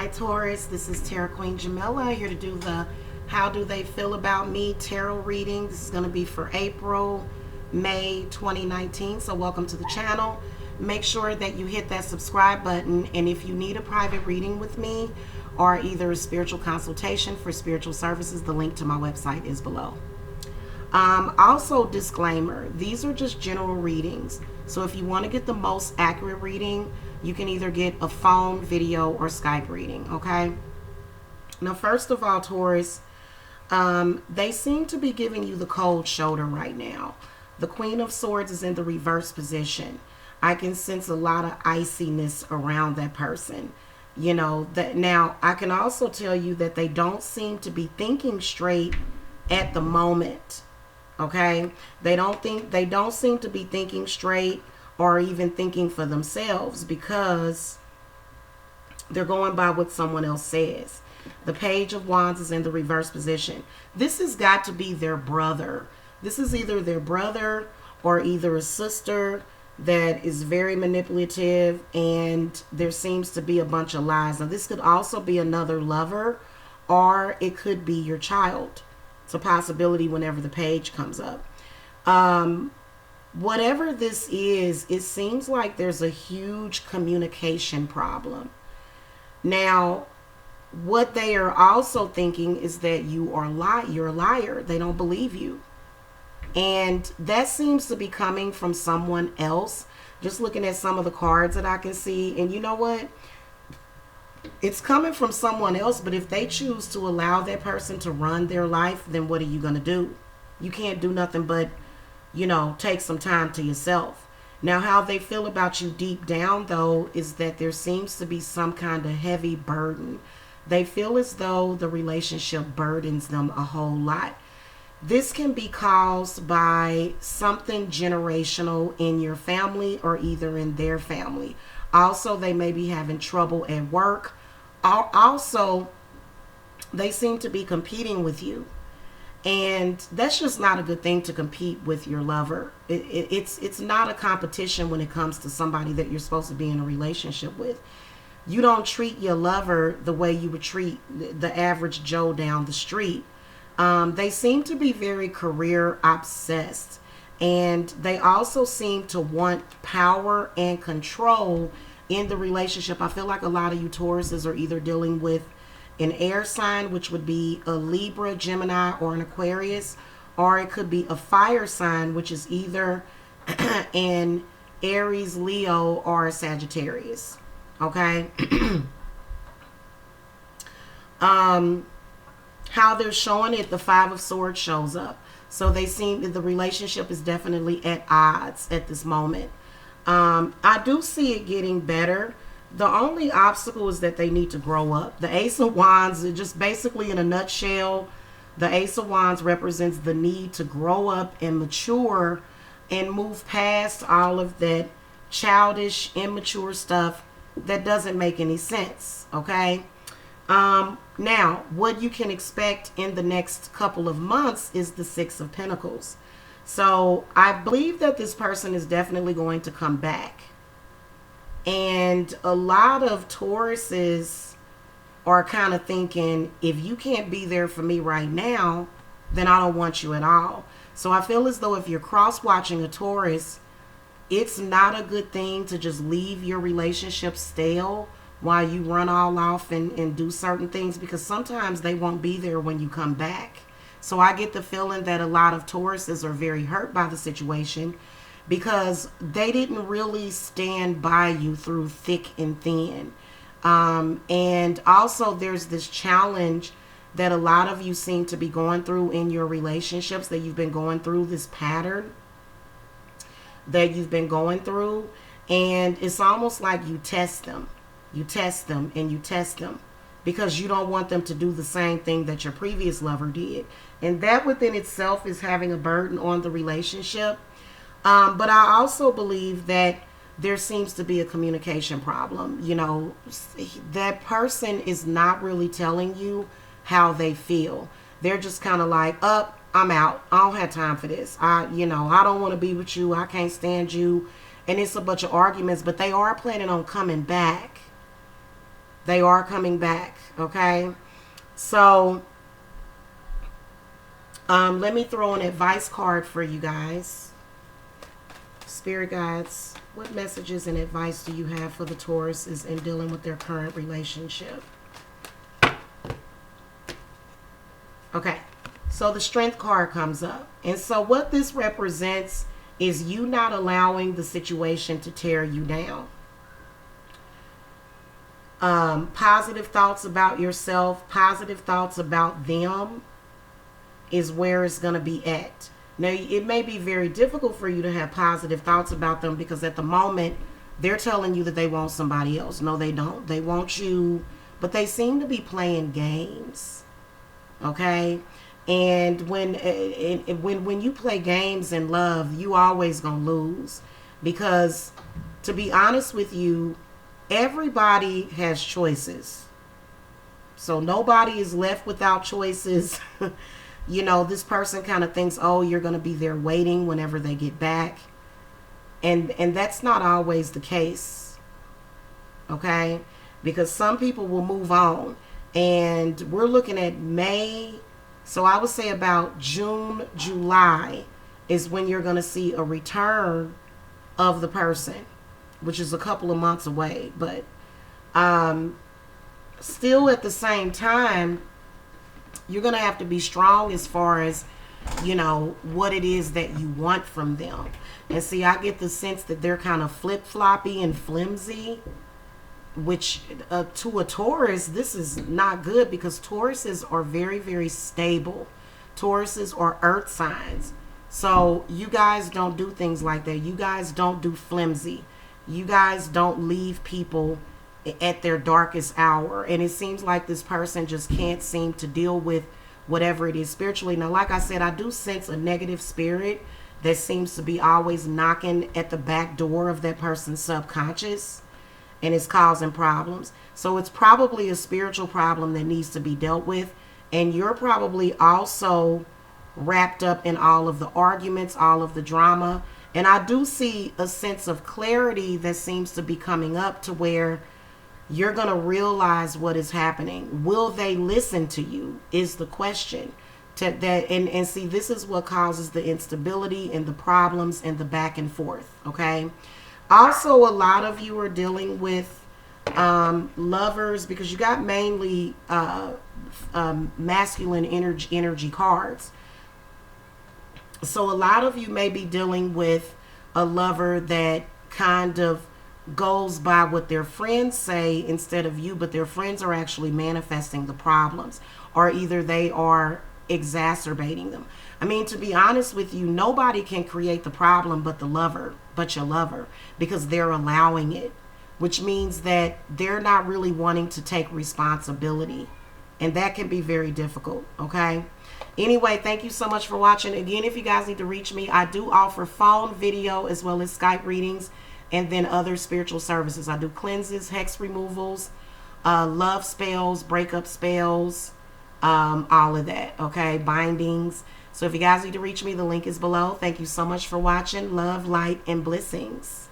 Hi Taurus, this is Tarot Queen Jamila here to do the How Do They Feel About Me tarot reading. This is going to be for April, May 2019. So welcome to the channel. Make sure that you hit that subscribe button, and if you need a private reading with me or either a spiritual consultation for spiritual services, the link to my website is below. Also, disclaimer, these are just general readings. So if you want to get the most accurate reading, you can either get a phone, video, or Skype reading, okay? Now, first of all, Taurus, they seem to be giving you the cold shoulder right now. The Queen of Swords is in the reverse position. I can sense a lot of iciness around that person. You know, that now I can also tell you that they don't seem to be thinking straight at the moment. Okay, they don't seem to be thinking straight or even thinking for themselves, because they're going by what someone else says. The Page of Wands is in the reverse position. This has got to be their brother. This is either their brother or either a sister that is very manipulative, and there seems to be a bunch of lies. Now, this could also be another lover, or it could be your child. It's a possibility whenever the page comes up. Whatever this is, it seems like there's a huge communication problem. Now, what they are also thinking is that you're a liar. They don't believe you. And that seems to be coming from someone else. Just looking at some of the cards that I can see. And you know what? It's coming from someone else, but if they choose to allow that person to run their life, then what are you going to do? You can't do nothing but, you know, take some time to yourself. Now, how they feel about you deep down, though, is that there seems to be some kind of heavy burden. They feel as though the relationship burdens them a whole lot. This can be caused by something generational in your family or either in their family. Also, they may be having trouble at work. Also, they seem to be competing with you. And that's just not a good thing, to compete with your lover. It's not a competition when it comes to somebody that you're supposed to be in a relationship with. You don't treat your lover the way you would treat the average Joe down the street. They seem to be very career obsessed. And they also seem to want power and control in the relationship. I feel like a lot of you Tauruses are either dealing with an air sign, which would be a Libra, Gemini, or an Aquarius, or it could be a fire sign, which is either an Aries, Leo, or a Sagittarius. Okay? How they're showing it, the Five of Swords shows up. So they seem that the relationship is definitely at odds at this moment. I do see it getting better. The only obstacle is that they need to grow up. The Ace of Wands, just basically in a nutshell, the Ace of Wands represents the need to grow up and mature and move past all of that childish, immature stuff that doesn't make any sense. Okay? Now, what you can expect in the next couple of months is the Six of Pentacles. So I believe that this person is definitely going to come back. And a lot of Tauruses are kind of thinking, if you can't be there for me right now, then I don't want you at all. So I feel as though if you're cross-watching a Taurus, it's not a good thing to just leave your relationship stale while you run all off and do certain things, because sometimes they won't be there when you come back. So I get the feeling that a lot of Tauruses are very hurt by the situation, because they didn't really stand by you through thick and thin. And also there's this challenge that a lot of you seem to be going through in your relationships, that you've been going through this pattern that you've been going through. And it's almost like you test them. You test them and you test them because you don't want them to do the same thing that your previous lover did. And that within itself is having a burden on the relationship. But I also believe that there seems to be a communication problem. You know, that person is not really telling you how they feel. They're just kind of like, I'm out. I don't have time for this. I don't want to be with you. I can't stand you. And it's a bunch of arguments, but they are planning on coming back. They are coming back, okay? So, let me throw an advice card for you guys. Spirit guides, what messages and advice do you have for the Tauruses in dealing with their current relationship? Okay, so the Strength card comes up. And so what this represents is you not allowing the situation to tear you down. Positive thoughts about yourself, positive thoughts about them is where it's going to be at. Now, it may be very difficult for you to have positive thoughts about them because at the moment, they're telling you that they want somebody else. No, they don't. They want you, but they seem to be playing games. Okay? And when you play games in love, you always going to lose. Because, to be honest with you, everybody has choices. So nobody is left without choices. You know, this person kind of thinks, oh, you're going to be there waiting whenever they get back. And that's not always the case. Okay? Because some people will move on. And we're looking at May. So I would say about June, July is when you're going to see a return of the person, which is a couple of months away. But still at the same time, you're going to have to be strong as far as, you know, what it is that you want from them. And see, I get the sense that they're kind of flip-floppy and flimsy, which to a Taurus, this is not good because Tauruses are very, very stable. Tauruses are earth signs. So you guys don't do things like that. You guys don't do flimsy. You guys don't leave people at their darkest hour. And it seems like this person just can't seem to deal with whatever it is spiritually. Now, like I said, I do sense a negative spirit that seems to be always knocking at the back door of that person's subconscious, and it's causing problems. So it's probably a spiritual problem that needs to be dealt with. And you're probably also wrapped up in all of the arguments, all of the drama. And I do see a sense of clarity that seems to be coming up to where you're going to realize what is happening. Will they listen to you is the question. And see, this is what causes the instability and the problems and the back and forth, okay? Also, a lot of you are dealing with lovers because you got mainly masculine energy cards. So a lot of you may be dealing with a lover that kind of goes by what their friends say instead of you, but their friends are actually manifesting the problems, or either they are exacerbating them. I mean, to be honest with you, nobody can create the problem but your lover, because they're allowing it, which means that they're not really wanting to take responsibility, and that can be very difficult, okay? Anyway, thank you so much for watching. Again, if you guys need to reach me, I do offer phone, video, as well as Skype readings, and then other spiritual services. I do cleanses, hex removals, love spells, breakup spells, all of that, okay? Bindings. So if you guys need to reach me, the link is below. Thank you so much for watching. Love, light, and blessings.